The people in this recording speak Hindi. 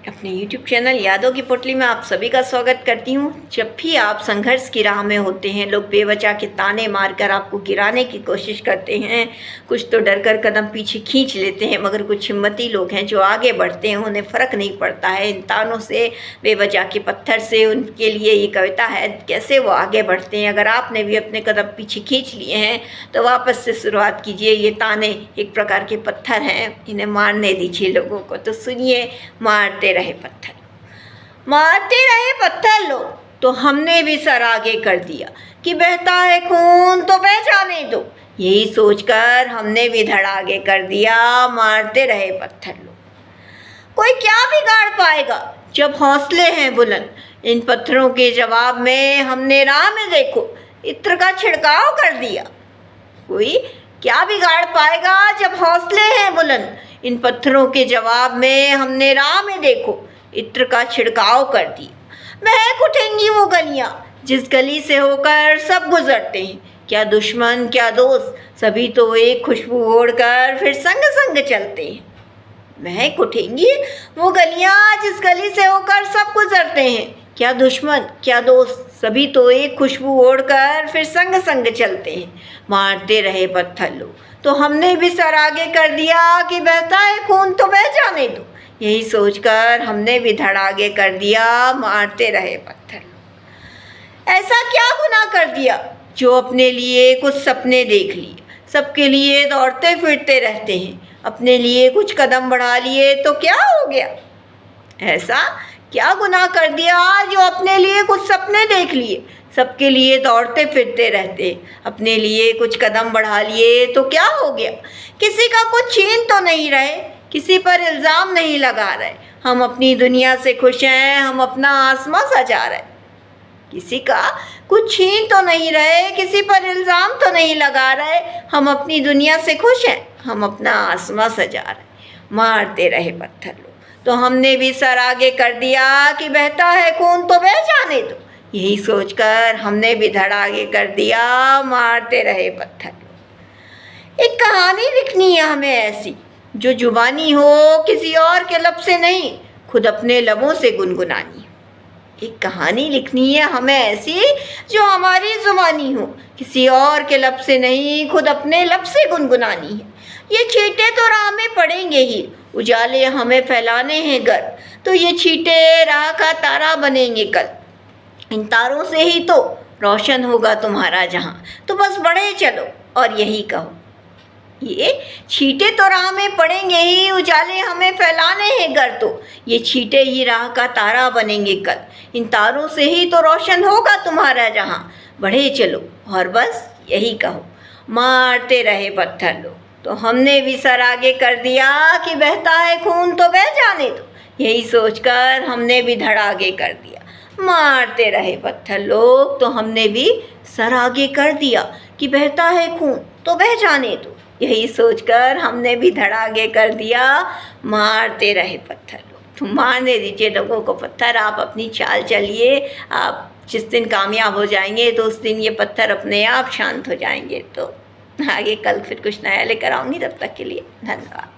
अपने YouTube चैनल यादों की पोटली में आप सभी का स्वागत करती हूँ। जब भी आप संघर्ष की राह में होते हैं, लोग बेवजह के ताने मारकर आपको गिराने की कोशिश करते हैं, कुछ तो डर कर कदम पीछे खींच लेते हैं, मगर कुछ हिम्मती लोग हैं जो आगे बढ़ते हैं, उन्हें फ़र्क नहीं पड़ता है इन तानों से, बेवजह के पत्थर से। उनके लिए ये कविता है, कैसे वो आगे बढ़ते हैं। अगर आपने भी अपने कदम पीछे खींच लिए हैं तो वापस से शुरुआत कीजिए। ये ताने एक प्रकार के पत्थर हैं, इन्हें मारने दीजिए लोगों को। तो सुनिए, मारते रहे पत्थर लो, तो हमने भी सर आगे कर दिया कि बहता है खून तो बह जाने दो। यही सोचकर हमने भी धड़ आगे कर दिया, मारते रहे पत्थर लो। कोई क्या बिगाड़ पाएगा जब हौसले हैं बुलंद, इन पत्थरों के जवाब में हमने राह में देखो इत्र का छिड़काव कर दिया। कोई क्या बिगाड़ पाएगा जब हौसले हैं बुलंद, इन पत्थरों के जवाब में हमने राह में देखो इत्र का छिड़काव कर दिया। महक उठेंगी वो गलियां जिस गली से होकर सब गुजरते हैं, क्या दुश्मन क्या दोस्त सभी तो एक खुशबू ओढ़कर फिर संग संग चलते हैं। महक उठेंगी वो गलियां जिस गली से होकर सब गुजरते हैं, क्या दुश्मन क्या दोस्त सभी तो एक खुशबू ओढ़कर फिर संग संग चलते हैं। मारते रहे पत्थर लो, तो हमने भी सर आगे कर दिया कि बहता है खून तो बह जाने दो। यही सोचकर हमने भी धड़ आगे कर दिया, मारते रहे पत्थर लो। ऐसा क्या गुनाह कर दिया जो अपने लिए कुछ सपने देख लिए, सबके लिए दौड़ते फिरते रहते हैं, अपने लिए कुछ कदम बढ़ा लिए तो क्या हो गया। ऐसा क्या गुनाह कर दिया जो अपने लिए कुछ सपने देख लिए, सबके लिए दौड़ते फिरते रहते, अपने लिए कुछ कदम बढ़ा लिए तो क्या हो गया। किसी का कुछ छीन तो नहीं रहे, किसी पर इल्ज़ाम नहीं लगा रहे, हम अपनी दुनिया से खुश हैं, हम अपना आसमां सजा रहे। किसी का कुछ छीन तो नहीं रहे, किसी पर इल्ज़ाम तो नहीं लगा रहे, हम अपनी दुनिया से खुश हैं, हम अपना आसमां सजा रहे। मारते रहे पत्थर लो, तो हमने भी सर आगे कर दिया कि बहता है खून तो बह जाने दो। यही सोचकर हमने भी धड़ आगे कर दिया, मारते रहे पत्थर लो। एक कहानी लिखनी है हमें ऐसी जो जुबानी हो, किसी और के लब से नहीं, खुद अपने लबों से गुनगुनानी। एक कहानी लिखनी है हमें ऐसी जो हमारी जुबानी हो, किसी और के लब से नहीं, खुद अपने लब से गुनगुनानी है। ये छींटे तो राह में पड़ेंगे ही, उजाले हमें फैलाने हैं घर, तो ये छींटे राह का तारा बनेंगे कल। इन तारों से ही तो रोशन होगा तुम्हारा जहां, तो बस बढ़े चलो और यही कहो। ये छींटे तो राह में पड़ेंगे ही, उजाले हमें फैलाने हैं घर, तो ये छींटे ही राह का तारा बनेंगे कल। इन तारों से ही तो रोशन होगा तुम्हारा जहां, बढ़े चलो और बस यही कहो। मारते रहे पत्थर लो, तो हमने भी सर आगे कर दिया कि बहता है खून तो बह जाने दो। यही सोचकर हमने भी धड़ आगे कर दिया। मारते रहे पत्थर लोग, तो हमने भी सर आगे कर दिया कि बहता है खून तो बह जाने दो। यही सोचकर हमने भी धड़ आगे कर दिया, मारते रहे पत्थर लोग। तो मारने दीजिए लोगों को पत्थर, आप अपनी चाल चलिए। आप जिस दिन कामयाब हो जाएंगे तो उस दिन ये पत्थर अपने आप शांत हो जाएंगे। तो आगे कल फिर कुछ नया लेकर आऊँगी, तब तक के लिए धन्यवाद।